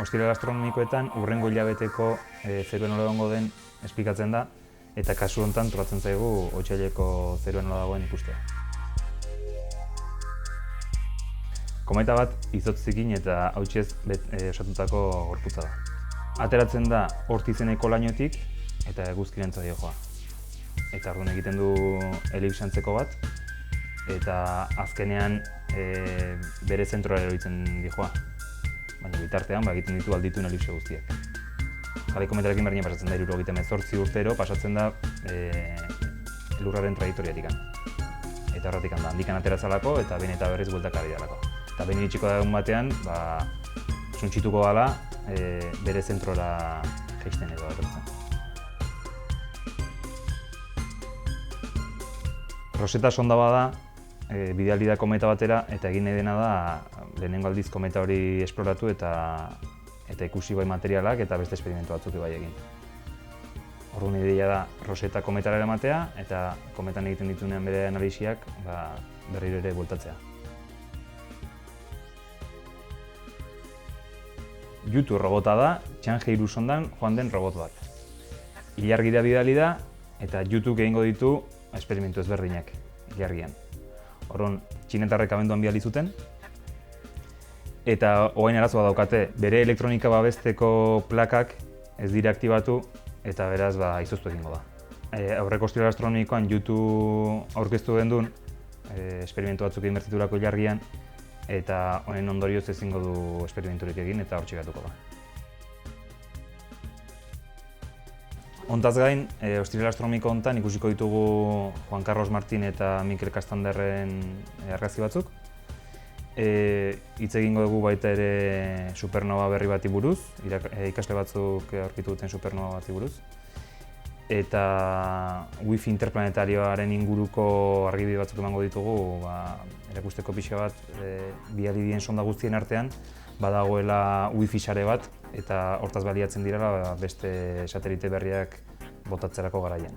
Ostiral astronomikoetan hurrengo hilabeteko zerua nola egongo den esplikatzen da, eta kasu honetan tokatzen zaigu otsaileko zerua nola dagoen ikustea. Kometa bat izotzekin eta hautsez osatutako gorputza da. Ateratzen da Oort izeneko lainotik eta eguzkirantza joa. Eta orduan egiten du elipse antzeko bat, eta azkenean bere zentrora eroritzen dijoa. Baina bitartean egiten ditu aldituen elipse guztiak. Halley kometarekin berdina pasatzen da 78 urtero, pasatzen da Lurraren traiektoriatik. Eta horretik da, handikan ateratzalako eta behin eta berriz bueltak ari dalako. Eta behin iritsiko da egun batean, suntsituko dela bere zentrora jaisten edo etortzen. Rosetta sonda bada, bidali da kometa batera eta egin nahi dena da lehenengo aldiz kometa hori esploratu eta ikusi bai materialak eta beste esperimentu batzuk bai egin. Orduan ideia da Rosetta kometara eramatea eta kometan egiten dituenean bere analisiak berriro ere bueltatzea. Yutu robota da, Chang'e 3 sondan joan den robot bat. Ilargira bidali da eta Yutuk egingo ditu esperimentu ezberdinak ilargian. Orduan, txinetarrek abenduan bidali zuten, eta orain arazoa daukate, bere elektronika babesteko plakak ez dira aktibatu eta beraz izoztu egingo da. Aurreko ostiral astronomikoan Yutu aurkeztu gendun, esperimentu batzuk egin bertitulako ilargian, eta honen ondorioz ezingo du esperimenturik egin eta hortxe gatuko da. Hontaz gain, ostiral astronomiko honetan ikusiko ditugu Juan Carlos Martín eta Mikel Castanderren argazki batzuk. Hitz egingo dugu baita ere supernova berri bati buruz, ikasle batzuk aurkitu duten supernova bati buruz. Eta Wi-Fi interplanetarioaren inguruko argibide batzuk emango ditugu, erakusteko pixka bat bidali dien sonda guztien artean badagoela Wi-Fi sare bat eta hortaz baliatzen direla beste satelite berriak botatzerako garaian.